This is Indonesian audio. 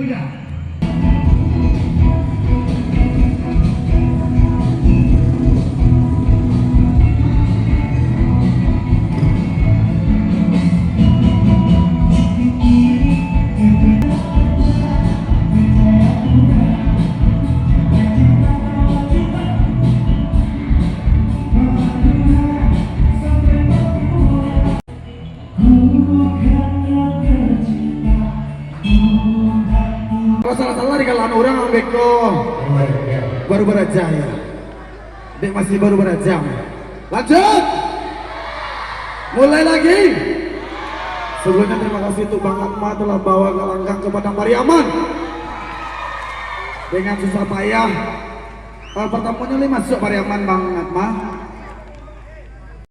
Udah. Kalau salah-salah di kalangan orang beko baru beraja ya. Dek masih baru beraja. Lanjut. Mulai lagi. Sebelumnya terima kasih untuk Bang Atma telah bawa Galanggang ke Padang Pariaman dengan susah payah. Pertemuannya masuk Pariaman Bang Atma.